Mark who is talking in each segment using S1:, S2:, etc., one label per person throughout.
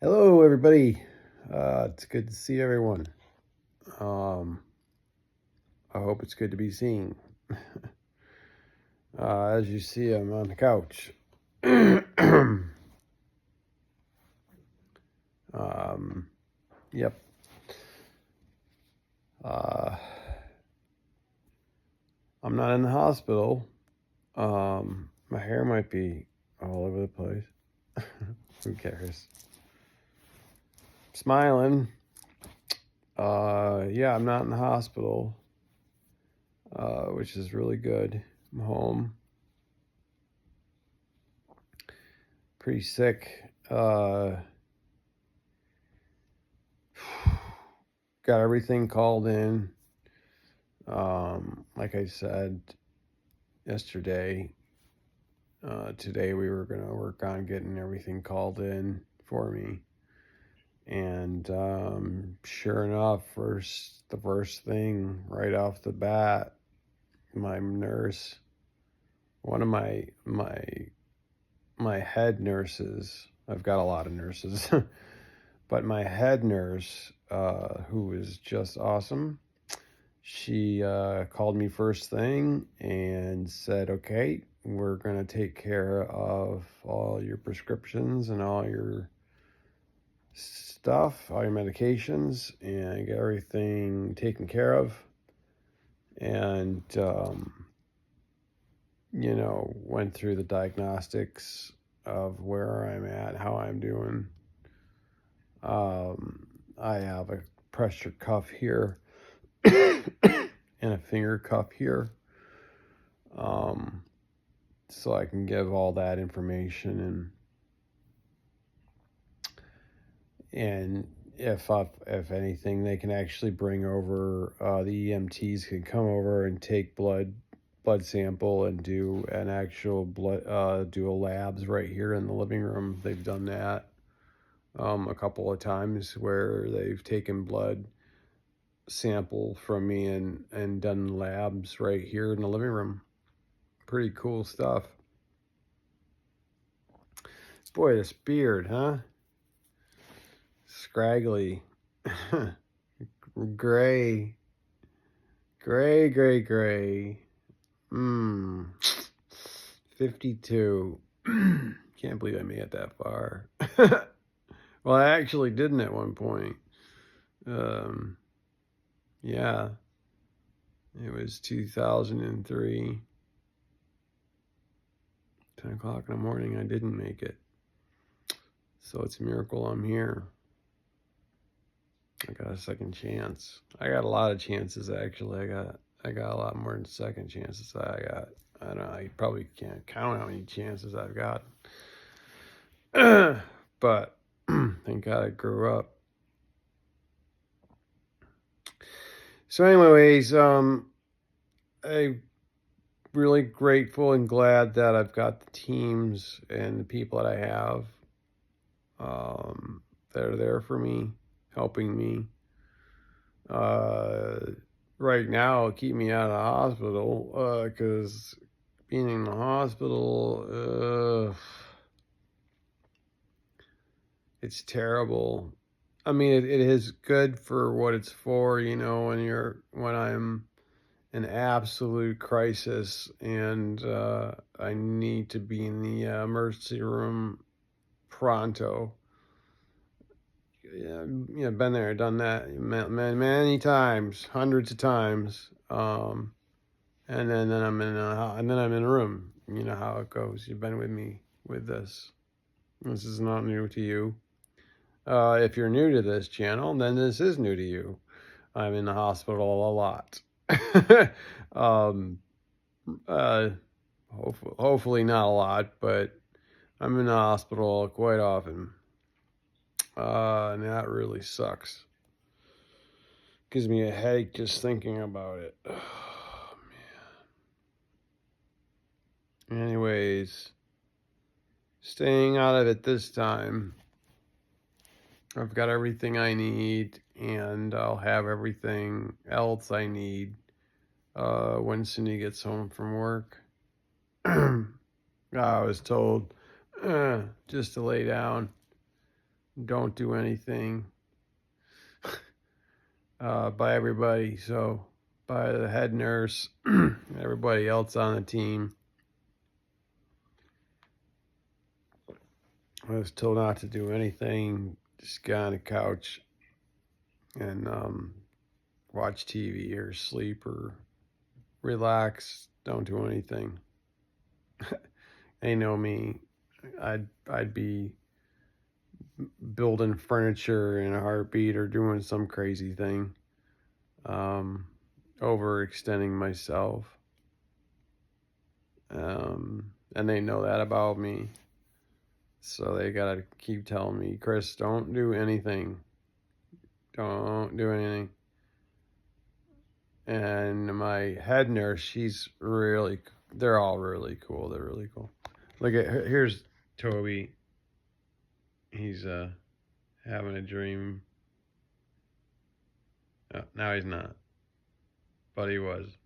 S1: Hello, everybody. It's good to see everyone. Um, I hope it's good to be seen. As you see, I'm on the couch. Yep. Uh, I'm not in the hospital. My hair might be all over the place. Who cares? Smiling. Yeah, I'm not in the hospital, which is really good. I'm home. Pretty sick. Got everything called in. Like I said yesterday, today we were going to work on getting everything called in for me. And sure enough, the first thing right off the bat, my nurse, one of my head nurses, I've got a lot of nurses, but my head nurse, who is just awesome, she called me first thing and said, okay, we're going to take care of all your prescriptions and all your stuff, all your medications, and get everything taken care of. And, went through the diagnostics of where I'm at, how I'm doing. I have a pressure cuff here and a finger cuff here. So I can give all that information, and if anything, they can actually bring over, the EMTs can come over and take blood sample and do an actual do a labs right here in the living room. They've done that a couple of times where they've taken blood sample from me and done labs right here in the living room. Pretty cool stuff. Boy, this beard, huh? Scraggly. Gray. Gray. 52. Can't believe I made it that far. Well, I actually didn't at one point. Yeah. It was 2003. 10 o'clock in the morning, I didn't make it. So it's a miracle I'm here. I got a second chance. I got a lot of chances, actually. I got a lot more than second chances that I got. I don't know, I probably can't count how many chances I've got. But thank God I grew up. So anyways, I'm really grateful and glad that I've got the teams and the people that I have that are there for me, helping me. Right now, keep me out of the hospital, because being in the hospital, it's terrible. I mean, it is good for what it's for, when I'm in absolute crisis and I need to be in the emergency room pronto. Yeah, been there, done that many times, hundreds of times. And then I'm in a room. You know how it goes. You've been with me with this. This is not new to you. If you're new to this channel, then this is new to you. I'm in the hospital a lot. um, hopefully not a lot, but I'm in the hospital quite often. And that really sucks. Gives me a headache just thinking about it. Oh, man. Anyways, staying out of it this time. I've got everything I need, and I'll have everything else I need when Cindy gets home from work. I was told just to lay down. don't do anything by everybody. So by the head nurse, everybody else on the team. I was told not to do anything, just get on the couch and watch TV or sleep or relax. Don't do anything. They know me. I'd be building furniture in a heartbeat or doing some crazy thing, overextending myself. And they know that about me. So they gotta keep telling me, Chris, don't do anything. Don't do anything. And my head nurse, they're all really cool. They're really cool. Look at, here's Toby. He's having a dream. Now he's not, but he was.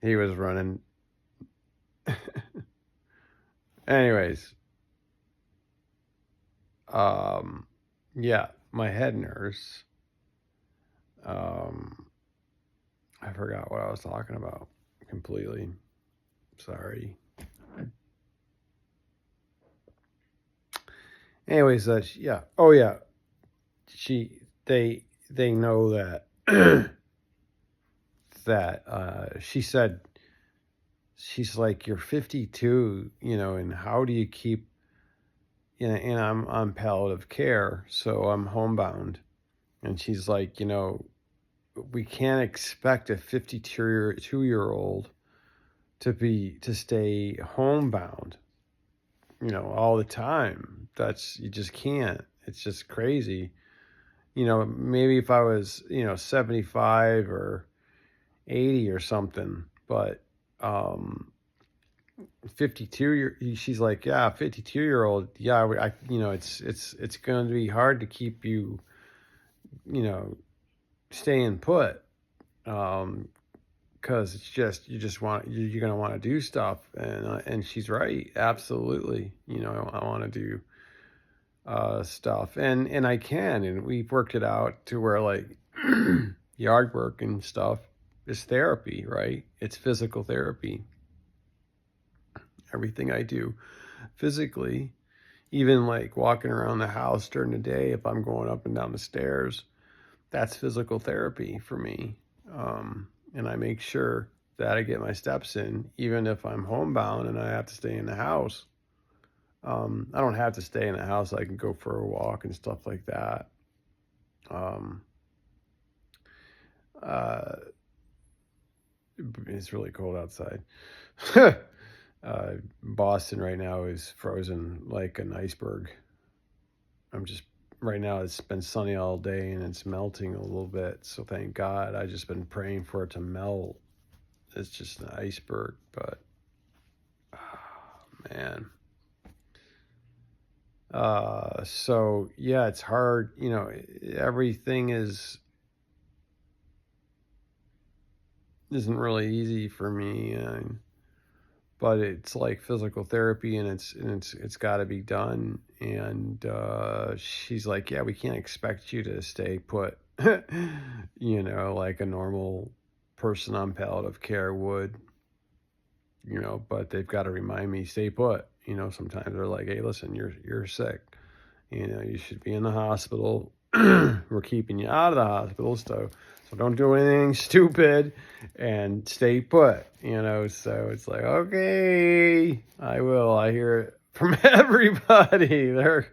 S1: He was running. Anyways, yeah, my head nurse. I forgot what I was talking about completely. Sorry. Anyways, yeah. Oh yeah. They know that that she said, she's like, you're 52, and how do you keep, and I'm on palliative care, so I'm homebound. And she's like, we can't expect a 52-year-old to stay homebound, all the time. You just can't. It's just crazy. Maybe if I was, 75 or 80 or something, but she's like, yeah, 52-year-old. Yeah, it's going to be hard to keep you, staying put. Because it's just, you're going to want to do stuff. And she's right. Absolutely. I want to do stuff, and I can, and we've worked it out to where, like, yard work and stuff is therapy, right? It's physical therapy. Everything I do physically, even like walking around the house during the day, if I'm going up and down the stairs, that's physical therapy for me. And I make sure that I get my steps in, even if I'm homebound and I have to stay in the house. I don't have to stay in the house. I can go for a walk and stuff like that. It's really cold outside. Boston right now is frozen like an iceberg. Right now it's been sunny all day and it's melting a little bit. So thank God. I've just been praying for it to melt. It's just an iceberg, but man. So yeah, it's hard, everything isn't really easy for me, but it's like physical therapy, and it's got to be done. And she's like, yeah, we can't expect you to stay put, like a normal person on palliative care would, but they've got to remind me, stay put. Sometimes they're like, hey, listen, you're sick. You should be in the hospital. We're keeping you out of the hospital, so don't do anything stupid and stay put. So it's like, okay, I will. I hear it from everybody. They're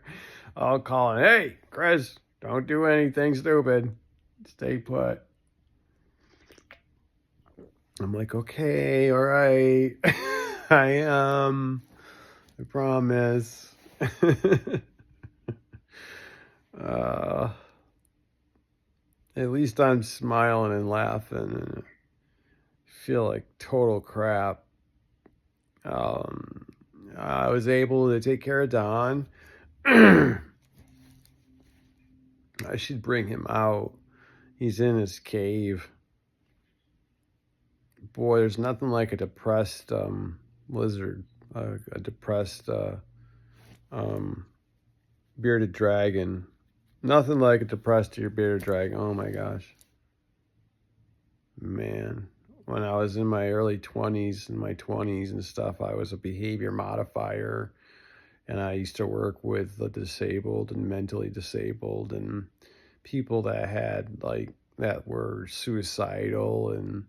S1: all calling, hey, Chris, don't do anything stupid. Stay put. I'm like, okay, all right. I am. I promise. At least I'm smiling and laughing, and feel like total crap. I was able to take care of Don. I should bring him out. He's in his cave. Boy, there's nothing like a depressed lizard, a depressed bearded dragon. Nothing like a depressed bearded dragon. Oh my gosh. Man. When I was in my early 20s, in my 20s and stuff, I was a behavior modifier. And I used to work with the disabled and mentally disabled and people that had that were suicidal and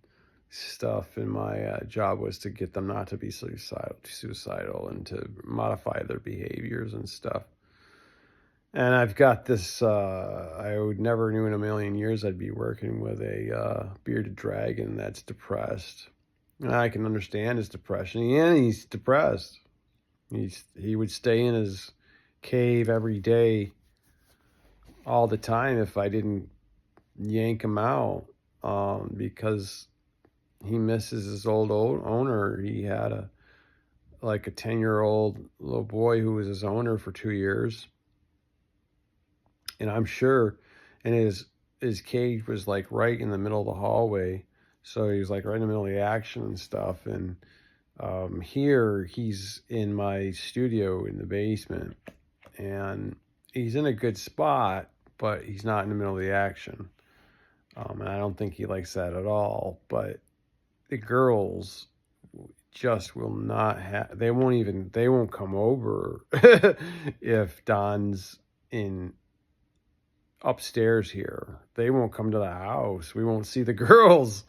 S1: stuff. And my job was to get them not to be suicidal and to modify their behaviors and stuff. And I've got this, I would never knew in a million years I'd be working with a bearded dragon that's depressed. And I can understand his depression. Yeah, he's depressed. He would stay in his cave every day, all the time, if I didn't yank him out, because he misses his old owner. He had a 10-year-old little boy who was his owner for 2 years. And I'm sure, and his cage was like right in the middle of the hallway, so he was like right in the middle of the action and stuff. And here he's in my studio in the basement, and he's in a good spot, but he's not in the middle of the action. And I don't think he likes that at all. But the girls just will not have. They won't come over if Don's in upstairs here. They won't come to the house. We won't see the girls.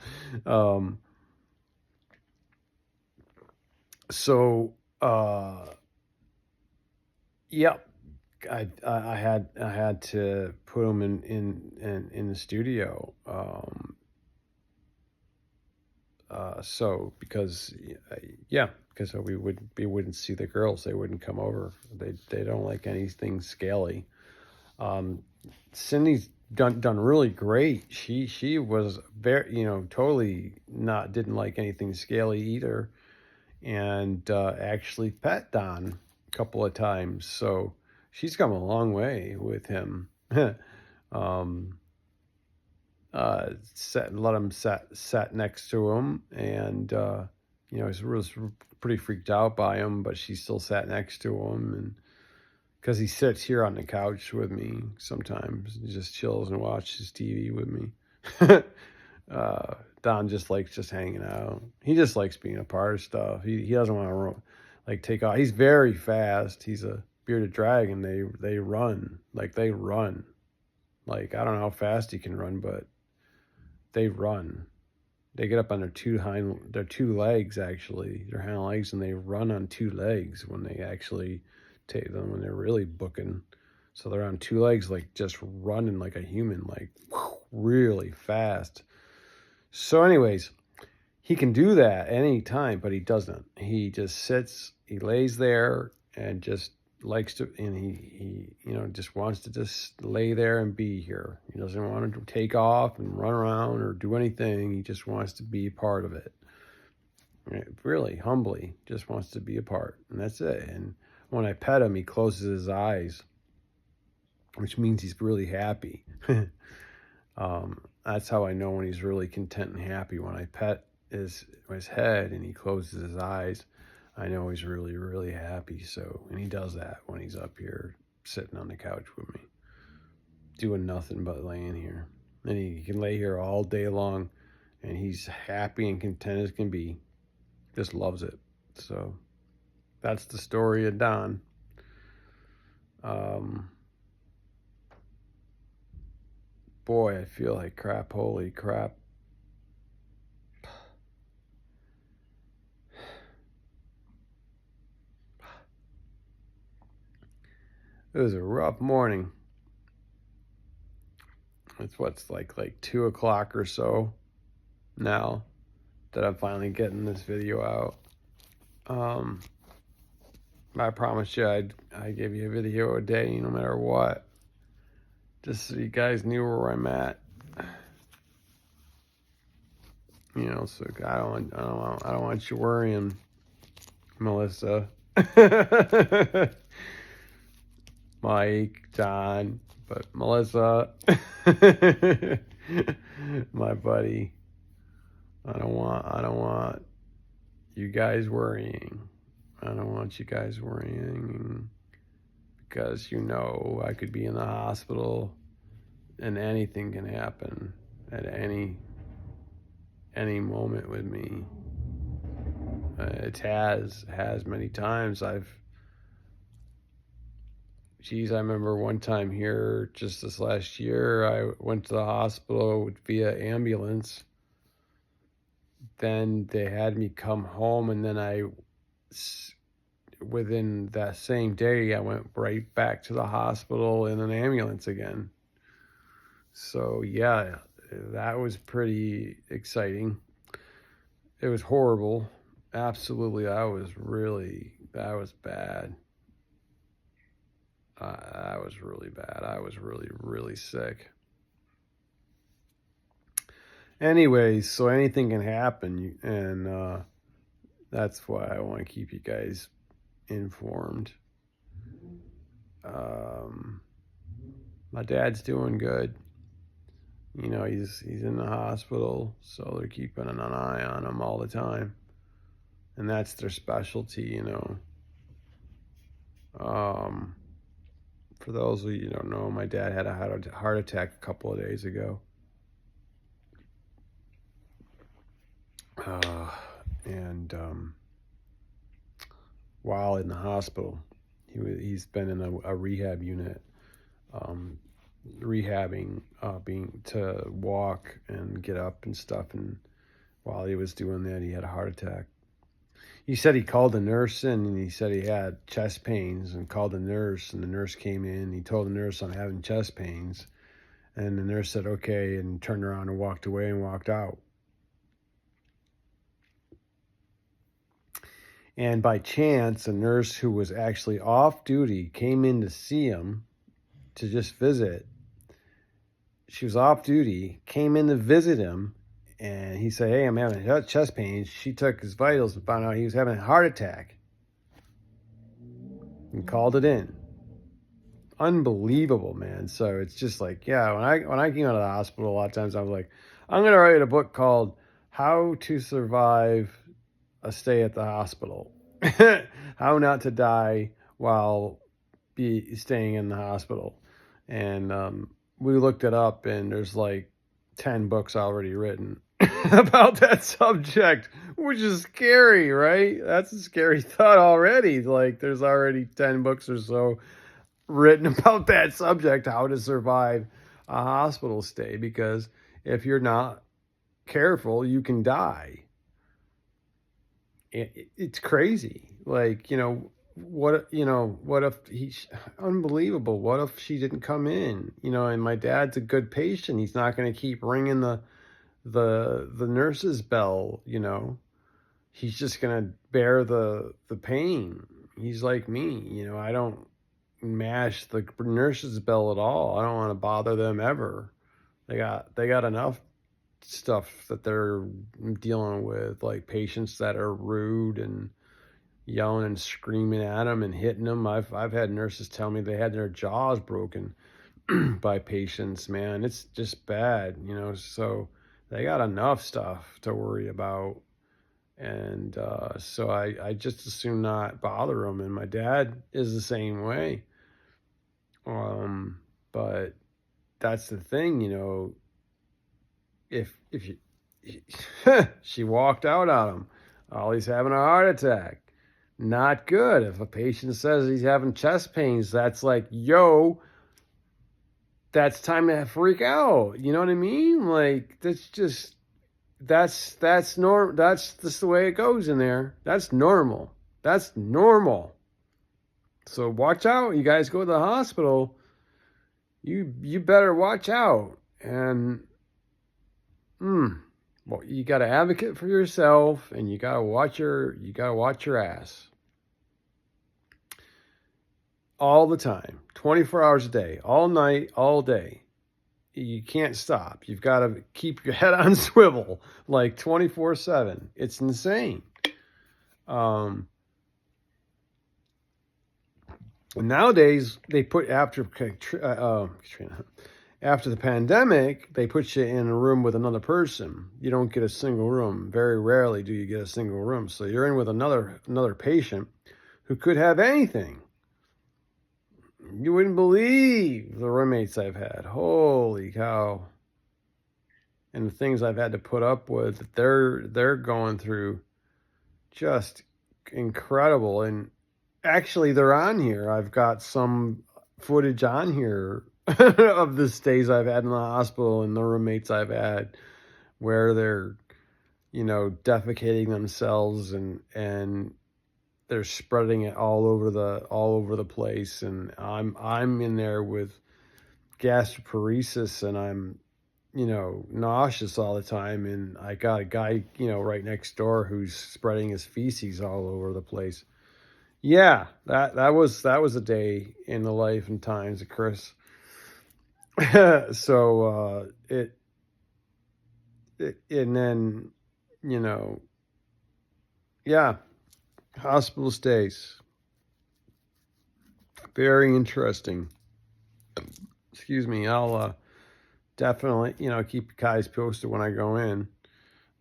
S1: So yep, I had to put them in the studio. So because we wouldn't see the girls. They wouldn't come over. They don't like anything scaly. Cindy's done really great. She was very, totally didn't like anything scaly either, and actually pet Don a couple of times. So she's come a long way with him. Let him sat next to him, and he was pretty freaked out by him, but she still sat next to him, and because he sits here on the couch with me sometimes. He just chills and watches TV with me. Don just likes just hanging out. He just likes being a part of stuff. He doesn't want to take off. He's very fast. He's a bearded dragon. They run. They run. I don't know how fast he can run, but they run. They get up on their two legs, actually, their hind legs, and they run on two legs when they actually take them, when they're really booking. So they're on two legs, just running like a human, really fast. So anyways, he can do that any time, but he doesn't. He just sits, he lays there and just likes to, and he just wants to just lay there and be here. He doesn't want to take off and run around or do anything. He just wants to be part of it. Really, humbly, just wants to be a part, and that's it. And when I pet him, he closes his eyes, which means he's really happy. That's how I know when he's really content and happy. When I pet his head and he closes his eyes, I know he's really, really happy. So, and he does that when he's up here sitting on the couch with me, doing nothing but laying here. And he can lay here all day long, and he's happy and content as can be. Just loves it. So that's the story of Don. Boy, I feel like crap. Holy crap. It was a rough morning. It's what's like 2 o'clock or so now that I'm finally getting this video out. I promised you I'd give you a video a day, no matter what, just so you guys knew where I'm at. So I don't want you worrying, Melissa, Mike, John, but Melissa, my buddy. I don't want you guys worrying. I don't want you guys worrying, because you know I could be in the hospital and anything can happen at any moment with me. It has many times. I remember one time here just this last year, I went to the hospital via ambulance. Then they had me come home, and then within that same day, I went right back to the hospital in an ambulance again. So yeah, that was pretty exciting. It was horrible. Absolutely, that was bad. That was really bad. I was really, really sick. Anyways, so anything can happen, and that's why I want to keep you guys informed. My dad's doing good. You know, he's in the hospital, so they're keeping an eye on him all the time, and that's their specialty, you know. For those of you who don't know, my dad had a heart attack a couple of days ago. And while in the hospital, he's been in a rehab unit, rehabbing, being to walk and get up and stuff. And while he was doing that, he had a heart attack. He said he called the nurse in, and he said he had chest pains, and called the nurse, and the nurse came in. He told the nurse, I'm having chest pains. And the nurse said, okay, and turned around and walked away and walked out. And by chance, a nurse who was actually off duty came in to see him, to just visit. She was off duty, came in to visit him, and he said, hey, I'm having chest pains. She took his vitals and found out he was having a heart attack and called it in. Unbelievable, man. So it's just like, yeah, when I came out of the hospital, a lot of times I was like, I'm going to write a book called How to Survive a Stay at the Hospital. How not to die while staying in the hospital. And we looked it up, and there's like 10 books already written about that subject, which is scary, right? That's a scary thought already. Like, there's already 10 books or so written about that subject, how to survive a hospital stay, because if you're not careful, you can die. It's crazy. Like, what if unbelievable. What if she didn't come in? And my dad's a good patient. He's not going to keep ringing the nurse's bell, He's just going to bear the pain. He's like me, I don't mash the nurse's bell at all. I don't want to bother them ever. They got enough stuff that they're dealing with, like patients that are rude and yelling and screaming at them and hitting them. I've had nurses tell me they had their jaws broken by patients, man. It's just bad, so they got enough stuff to worry about. And so I just assume not bother them. And my dad is the same way. But that's the thing, if you, she walked out on him, oh, he's having a heart attack. Not good. If a patient says he's having chest pains, that's like, yo, that's time to freak out. You know what I mean? Like, that's just normal. That's just the way it goes in there. That's normal. That's normal. So watch out. You guys go to the hospital. You better watch out. And well, you got to advocate for yourself, and you got to watch your ass all the time, 24 hours a day, all night, all day. You can't stop. You've got to keep your head on swivel like 24/7. It's insane. Nowadays, they put after the pandemic, they put you in a room with another person. You don't get a single room. Very rarely do you get a single room. So you're in with another patient who could have anything. You wouldn't believe the roommates I've had. Holy cow. And the things I've had to put up with that they're going through, just incredible. And actually they're on here. I've got some footage on here of the stays I've had in the hospital and the roommates I've had where they're, defecating themselves and they're spreading it all over the place, and I'm in there with gastroparesis, and I'm nauseous all the time, and I got a guy right next door who's spreading his feces all over the place. Yeah, that was a day in the life and times of Chris. So and then yeah, hospital stays, very interesting. Excuse me. I'll definitely keep you guys posted when I go in,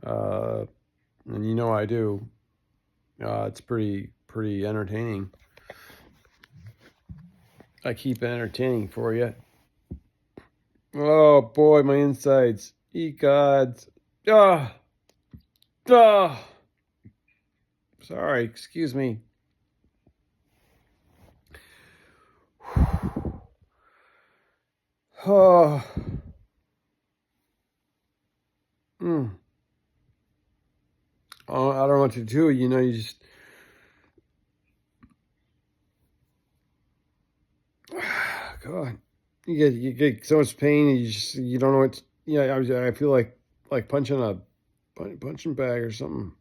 S1: and I do. It's pretty entertaining. I keep it entertaining for you. Oh boy, my insides. Eat gods. Ah. Ah. Sorry, excuse me. Oh. Oh, I don't know what to do. You just. God, you get so much pain, and you don't know what. I feel like punching a punching bag or something,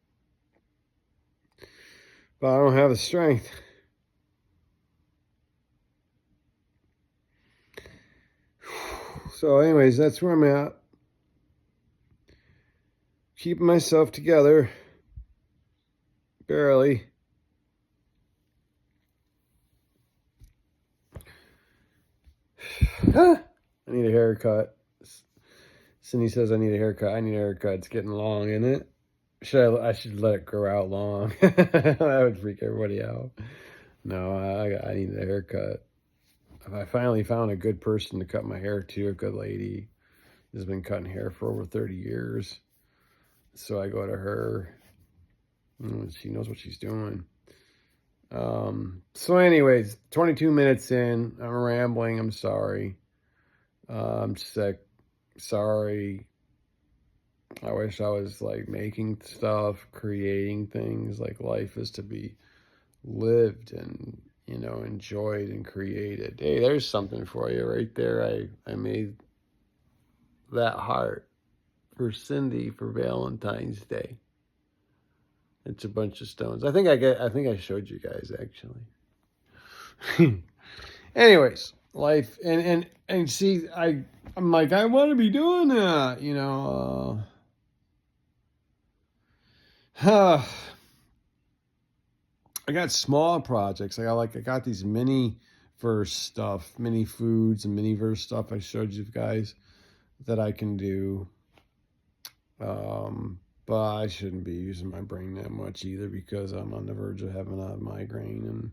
S1: but I don't have the strength. So, anyways, that's where I'm at. Keeping myself together, barely. I need a haircut. Cindy says I need a haircut. I need a haircut. It's getting long, isn't it? I should let it grow out long. That would freak everybody out. No, I need a haircut. I finally found a good person to cut my hair to, a good lady who's been cutting hair for over 30 years. So I go to her. She knows what she's doing. So anyways, 22 minutes in, I'm rambling. I'm sorry. I'm sick. Sorry. I wish I was like making stuff, creating things. Like, life is to be lived and enjoyed and created. Hey, there's something for you right there. I made that heart for Cindy for Valentine's Day. It's a bunch of stones. I think I showed you guys actually. Anyways, life and see, I'm like, I want to be doing that, I got small projects. I got these mini verse stuff, mini foods and mini verse stuff I showed you guys that I can do. But I shouldn't be using my brain that much either, because I'm on the verge of having a migraine, and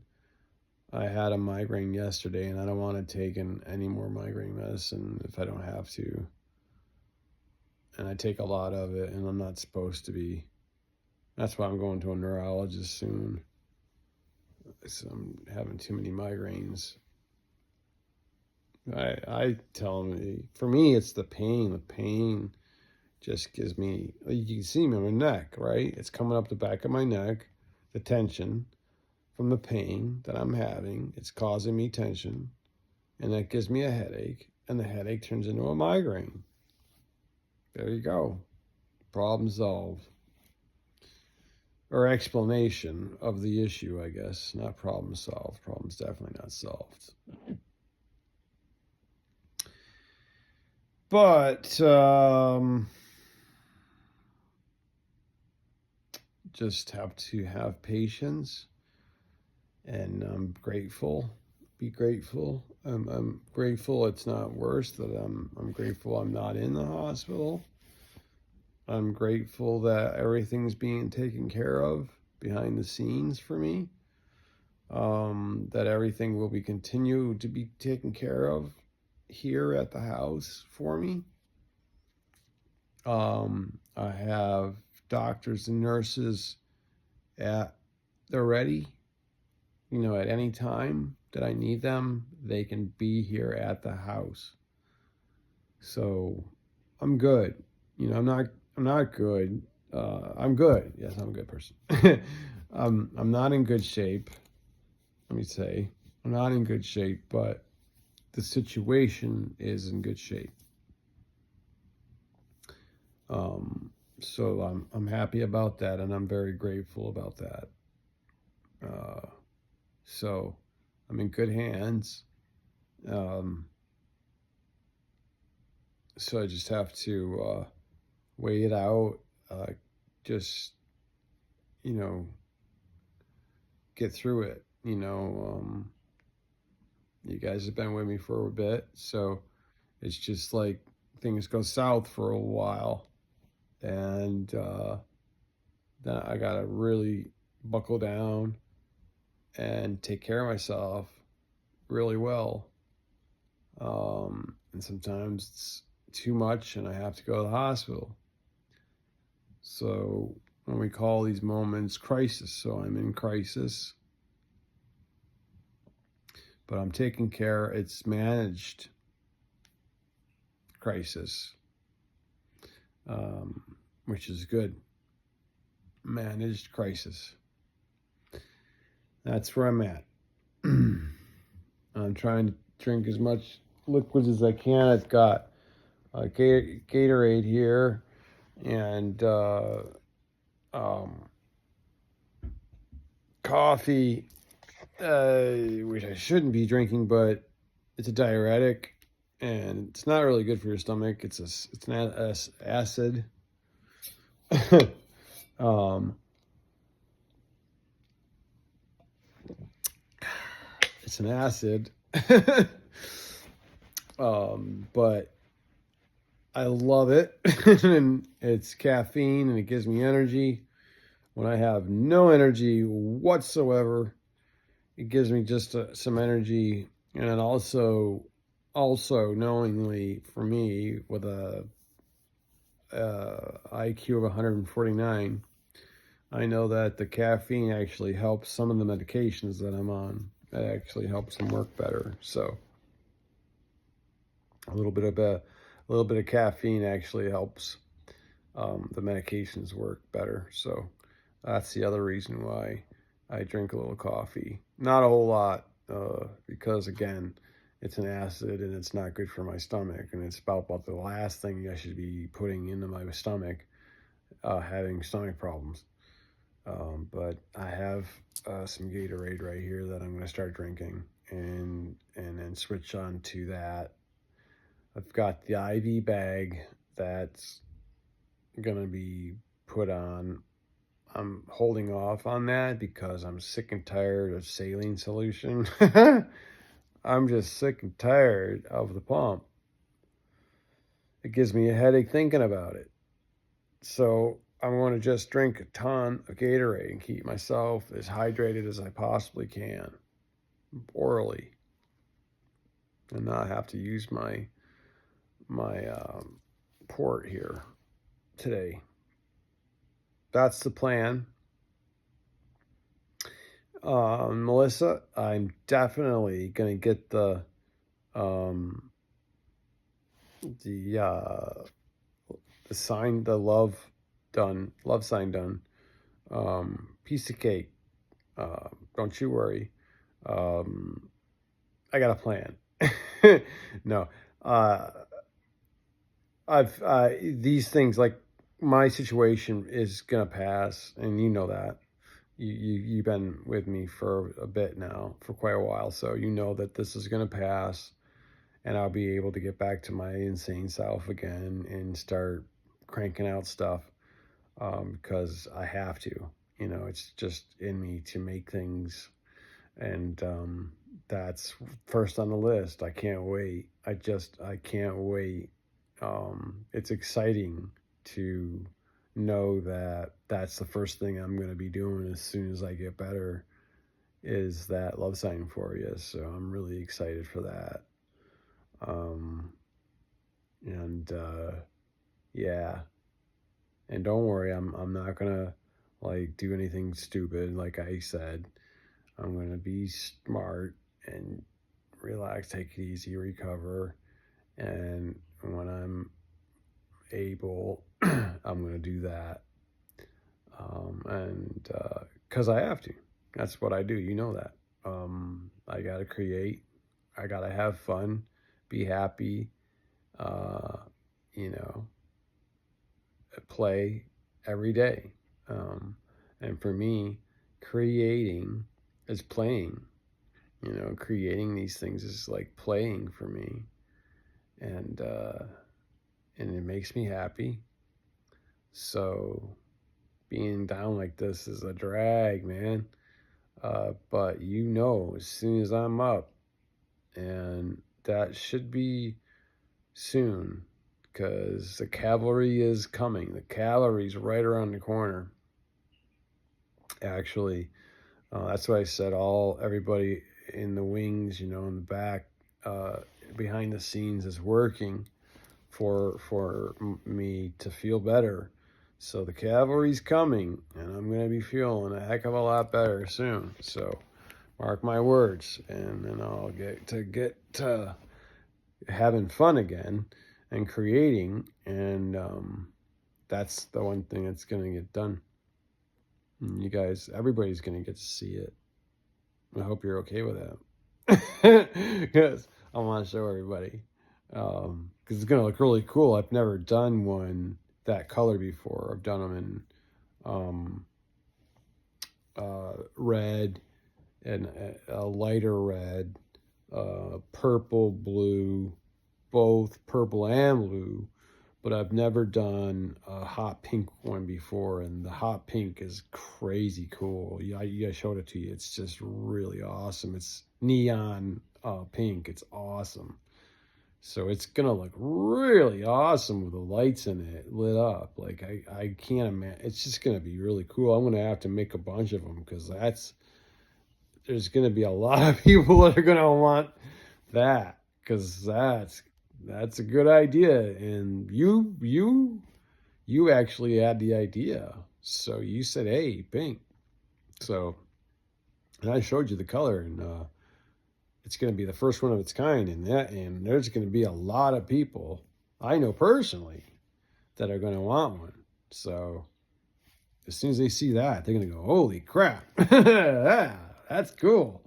S1: I had a migraine yesterday, and I don't want to take any more migraine medicine if I don't have to. And I take a lot of it, and I'm not supposed to be. That's why I'm going to a neurologist soon. So I'm having too many migraines. I tell them, for me, it's the pain. The pain just gives me, you can see me on my neck, right? It's coming up the back of my neck, the tension from the pain that I'm having. It's causing me tension, and that gives me a headache, and the headache turns into a migraine. There you go. Problem solved. Or explanation of the issue, I guess. Not problem solved. Problem's definitely not solved. But just have to have patience, and I'm grateful. Be grateful. I'm grateful it's not worse. That I'm grateful I'm not in the hospital. I'm grateful that everything's being taken care of behind the scenes for me. that everything will be continue to be taken care of here at the house for me. I have doctors and nurses they're ready, at any time that I need them, they can be here at the house. So I'm good. I'm not good. I'm good. Yes, I'm a good person. I'm not in good shape. Let me say, I'm not in good shape, but the situation is in good shape. So I'm happy about that, and I'm very grateful about that. So I'm in good hands. So I just have to wait it out. Just get through it. You guys have been with me for a bit, so it's just like things go south for a while, and then I gotta really buckle down and take care of myself really well. And sometimes it's too much, and I have to go to the hospital. So when we call these moments crisis, so I'm in crisis, but I'm taking care. It's managed crisis, which is good. Managed crisis. That's where I'm at. I'm trying to drink as much liquids as I can. I've got Gatorade here and coffee, which I shouldn't be drinking, but it's a diuretic, and it's not really good for your stomach. It's an acid. It's an acid. But I love it. And it's caffeine, and it gives me energy when I have no energy whatsoever. It gives me just some energy, and then also knowingly for me with a IQ of 149, I know that the caffeine actually helps some of the medications that I'm on. It actually helps them work better. So a little bit of caffeine actually helps the medications work better. So that's the other reason why I drink a little coffee. Not a whole lot, because again, it's an acid and it's not good for my stomach. And it's about the last thing I should be putting into my stomach, having stomach problems. But I have some Gatorade right here that I'm going to start drinking, and then switch on to that. I've got the IV bag that's going to be put on. I'm holding off on that because I'm sick and tired of saline solution. I'm just sick and tired of the pump. It gives me a headache thinking about it. So I'm going to just drink a ton of Gatorade and keep myself as hydrated as I possibly can orally, and not have to use my port here today. That's the plan. Melissa, I'm definitely gonna get the sign, the love sign done. Piece of cake. Don't you worry. I got a plan. No, I've these things, like my situation is gonna pass, and you know that. You've been with me for a bit now, for quite a while, so you know that this is gonna pass, and I'll be able to get back to my insane self again and start cranking out stuff, because I have to. It's just in me to make things, and that's first on the list. I can't wait. I can't wait. It's exciting to know that that's the first thing I'm going to be doing as soon as I get better, is that love sign for you. So I'm really excited for that. Um, and yeah, and don't worry, I'm not gonna like do anything stupid. Like I said, I'm gonna be smart and relax, take it easy, recover, and when I'm able, I'm gonna do that. And because I have to, that's what I do. You know that. I gotta create. I gotta have fun, be happy. Uh, you know, play every day. And for me, creating is playing. Creating these things is like playing for me, and it makes me happy. So being down like this is a drag, man. But as soon as I'm up, and that should be soon, because the cavalry is coming. The cavalry's right around the corner. Actually, that's why I said everybody in the wings, in the back, uh, behind the scenes is working for me to feel better. So the cavalry's coming, and I'm gonna be feeling a heck of a lot better soon. So mark my words, and then I'll get to having fun again and creating, and that's the one thing that's gonna get done. And you guys, everybody's gonna get to see it. I hope you're okay with that, because I want to show everybody. Because it's gonna look really cool. I've never done one that color before. I've done them in red and a lighter red, purple, blue, both purple and blue. But I've never done a hot pink one before, and the hot pink is crazy cool. Yeah, I showed it to you. It's just really awesome. It's neon pink. It's awesome. So it's gonna look really awesome with the lights in it lit up. Like I can't imagine. It's just gonna be really cool. I'm gonna have to make a bunch of them, because there's gonna be a lot of people that are gonna want that, because that's a good idea. And you actually had the idea. So you said, hey, pink. So, and I showed you the color, and it's going to be the first one of its kind, and there's going to be a lot of people I know personally that are going to want one. So as soon as they see that, they're going to go, holy crap. That's cool.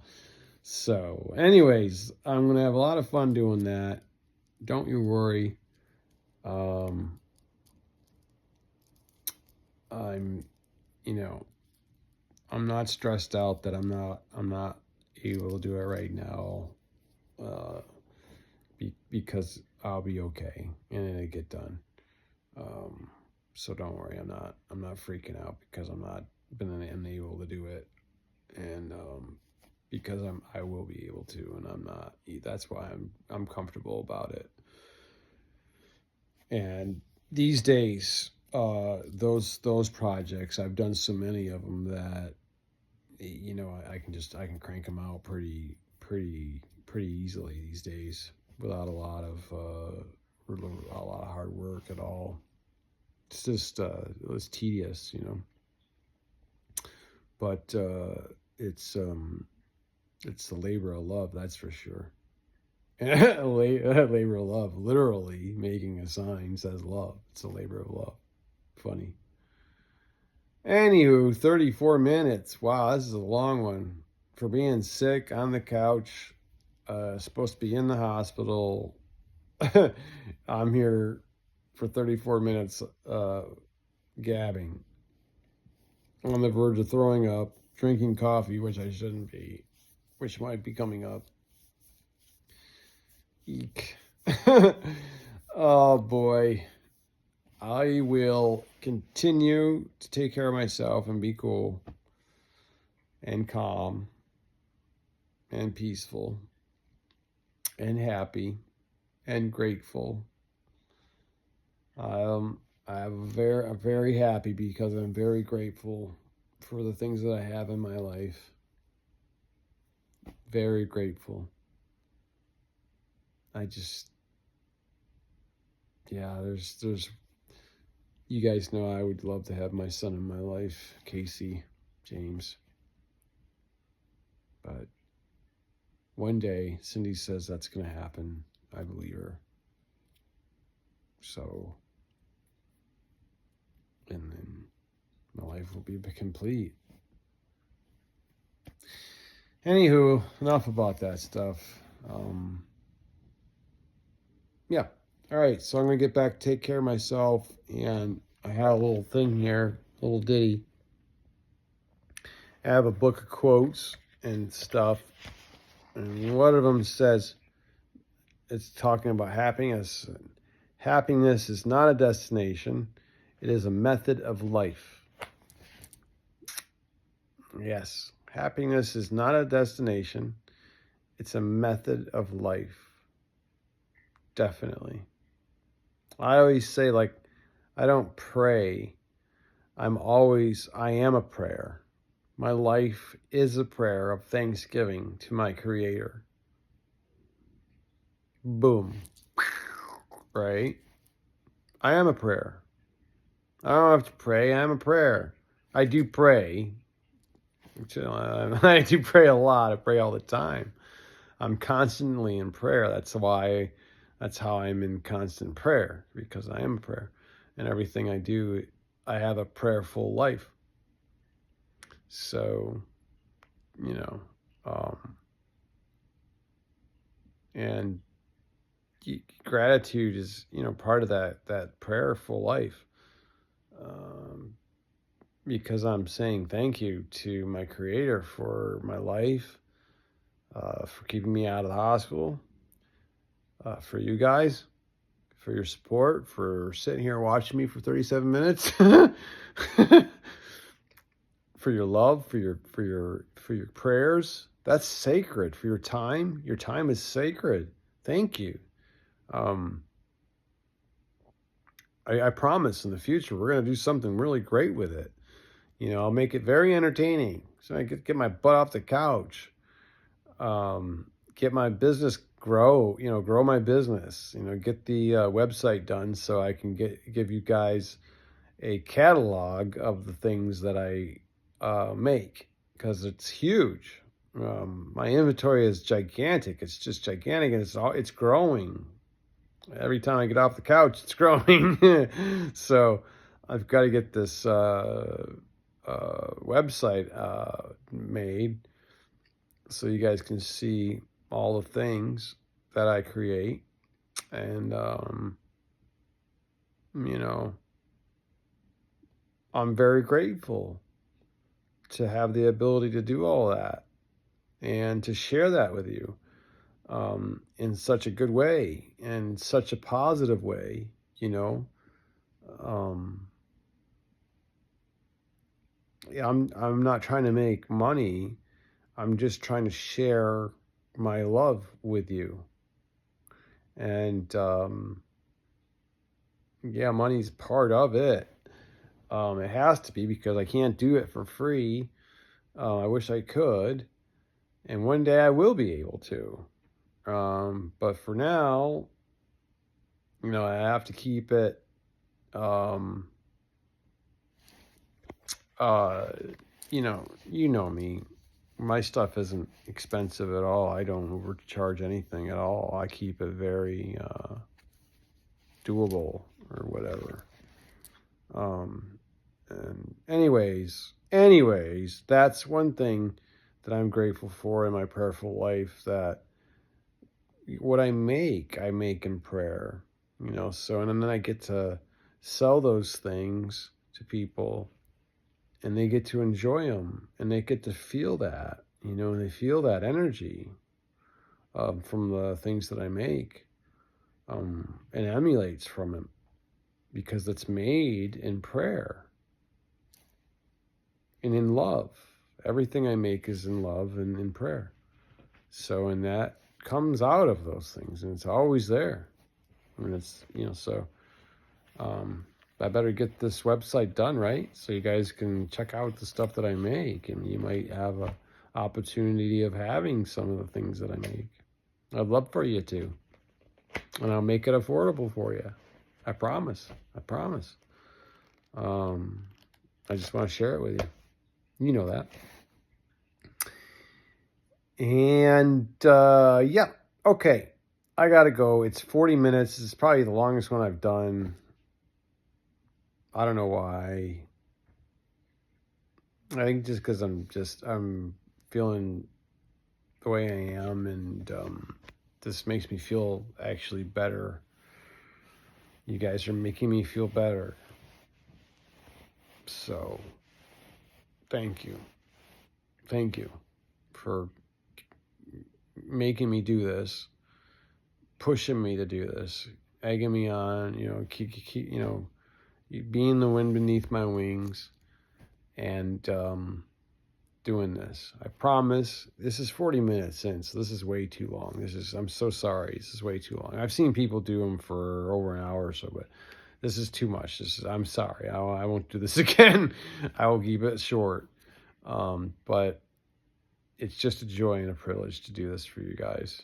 S1: So anyways, I'm going to have a lot of fun doing that. Don't you worry. I'm I'm not stressed out that I'm not able to do it right now, uh, because I'll be okay and it'll get done. Um, so don't worry, I'm not freaking out because I'm not been unable to do it, and because I will be able to, and I'm not. That's why I'm comfortable about it. And these days, those projects, I've done so many of them that I can crank them out pretty easily these days without a lot of hard work at all. It's just it's tedious. But it's the labor of love, that's for sure. Labor of love, literally making a sign says love. It's a labor of love. Funny. Anywho, 34 minutes. Wow, this is a long one. For being sick on the couch, supposed to be in the hospital. I'm here for 34 minutes gabbing. On the verge of throwing up, drinking coffee, which I shouldn't be, which might be coming up. Eek. Oh boy. I will continue to take care of myself and be cool and calm and peaceful and happy and grateful. I'm very happy because I'm very grateful for the things that I have in my life. Very grateful. I just, yeah, there's, you guys know I would love to have my son in my life, Casey, James. But one day, Cindy says that's going to happen. I believe her. So, and then my life will be complete. Anywho, enough about that stuff. Yeah. All right. So I'm going to get back, take care of myself. And I had a little thing here, a little ditty. I have a book of quotes and stuff. And one of them says, it's talking about happiness. Happiness is not a destination. It is a method of life. Yes. Happiness is not a destination. It's a method of life. Definitely. I always say, like, I don't pray. I am a prayer. My life is a prayer of thanksgiving to my Creator. Boom. Right? I am a prayer. I don't have to pray. I am a prayer. I do pray. I do pray a lot. I pray all the time. I'm constantly in prayer. That's how I'm in constant prayer, because I am a prayer. And everything I do, I have a prayerful life. So, and gratitude is, part of that prayerful life. Because I'm saying thank you to my Creator for my life, for keeping me out of the hospital, for you guys, for your support, for sitting here watching me for 37 minutes, for your love, for your prayers. That's sacred. For your time is sacred. Thank you. I promise in the future we're going to do something really great with it. I'll make it very entertaining. So I get my butt off the couch. Get my business grow my business. Get the website done so I can give you guys a catalog of the things that I make, because it's huge. My inventory is gigantic. It's just gigantic, and it's growing. Every time I get off the couch, it's growing. So I've got to get this website made so you guys can see all the things that I create. And, I'm very grateful to have the ability to do all that and to share that with you in such a good way and such a positive way, I'm not trying to make money. I'm just trying to share my love with you. And money's part of it. It has to be, because I can't do it for free. I wish I could, and one day I will be able to. But for now, I have to keep it. You know me. My stuff isn't expensive at all. I don't overcharge anything at all. I keep it very doable or whatever. And anyways, that's one thing that I'm grateful for in my prayerful life, that what I make in prayer, so, and then I get to sell those things to people, and they get to enjoy them, and they get to feel that, and they feel that energy from the things that I make, and emulates from it, because it's made in prayer and in love. Everything I make is in love and in prayer. So, and that comes out of those things, and it's always there. It's, so I better get this website done, right? So you guys can check out the stuff that I make, and you might have opportunity of having some of the things that I make. I'd love for you to. And I'll make it affordable for you. I promise. I promise. I just want to share it with you. You know that. And yeah, okay. I gotta go. It's 40 minutes. It's probably the longest one I've done. I don't know why. I think just because I'm feeling the way I am, and this makes me feel actually better. You guys are making me feel better. So, thank you. Thank you for making me do this, pushing me to do this, egging me on, keep being the wind beneath my wings, and doing this. I promise. This is 40 minutes in, so this is way too long. I'm so sorry. This is way too long. I've seen people do them for over an hour or so, but this is too much. I'm sorry. I won't do this again. I will keep it short. But it's just a joy and a privilege to do this for you guys.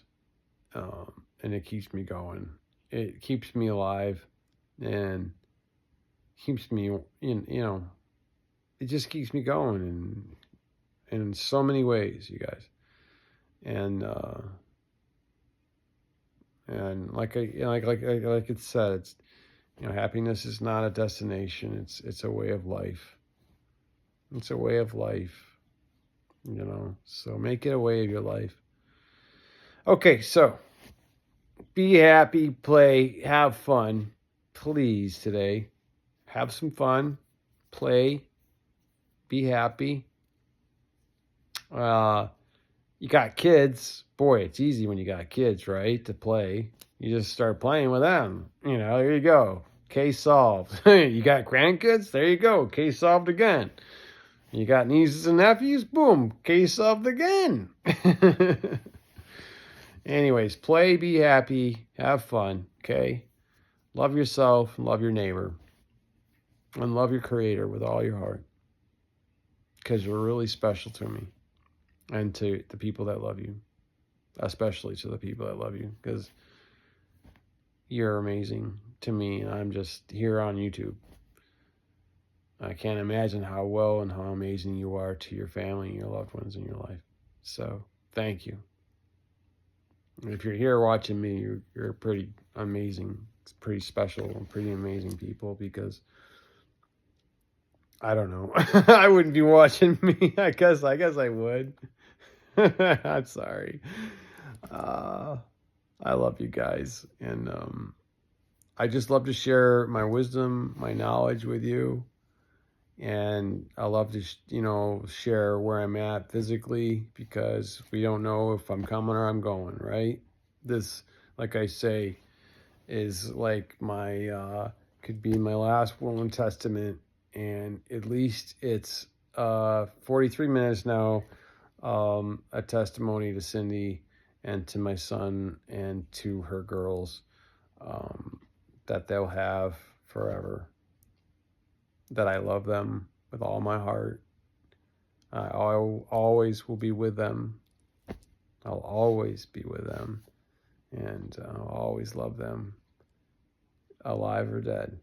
S1: And it keeps me going. It keeps me alive, and keeps me it just keeps me going, and in so many ways, you guys. And like it said, it's happiness is not a destination. It's a way of life. It's a way of life. So make it a way of your life. Okay, so be happy, play, have fun, please. Today, have some fun, play, be happy. You got kids. Boy, it's easy when you got kids, right? To play. You just start playing with them. There you go. Case solved. You got grandkids? There you go. Case solved again. You got nieces and nephews? Boom. Case solved again. Anyways, play, be happy, have fun, okay? Love yourself, and love your neighbor, and love your creator with all your heart, because you're really special to me and to the people that love you, especially to the people that love you, because you're amazing to me, and I'm just here on YouTube. I can't imagine how well and how amazing you are to your family and your loved ones in your life. So, thank you. And if you're here watching me, you're pretty amazing. It's pretty special and pretty amazing people, because I don't know. I wouldn't be watching me. I guess I would. I'm sorry. I love you guys, and I just love to share my wisdom, my knowledge with you. And I love to, share where I'm at physically, because we don't know if I'm coming or I'm going, right? This, like I say, is like could be my last will and testament. And at least it's 43 minutes now, a testimony to Cindy and to my son and to her girls, that they'll have forever. That I love them with all my heart. I always will be with them. I'll always be with them. And I'll always love them, alive or dead.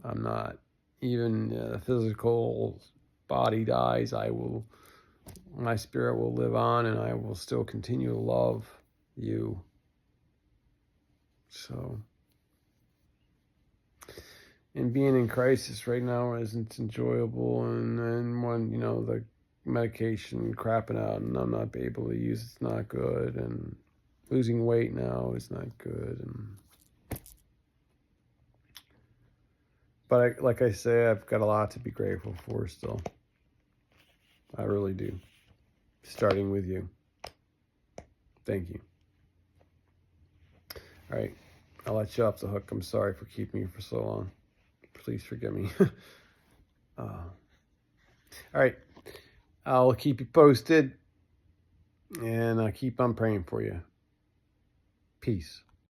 S1: I'm not. Even the physical body dies, my spirit will live on, and I will still continue to love you. So, and being in crisis right now isn't enjoyable, and when the medication crapping out and I'm not able to use it's not good, and losing weight now is not good, but like I say, I've got a lot to be grateful for still. I really do, starting with you. Thank you. All right, I'll let you off the hook. I'm sorry for keeping you for so long. Please forgive me. All right. I'll keep you posted, and I'll keep on praying for you. Peace.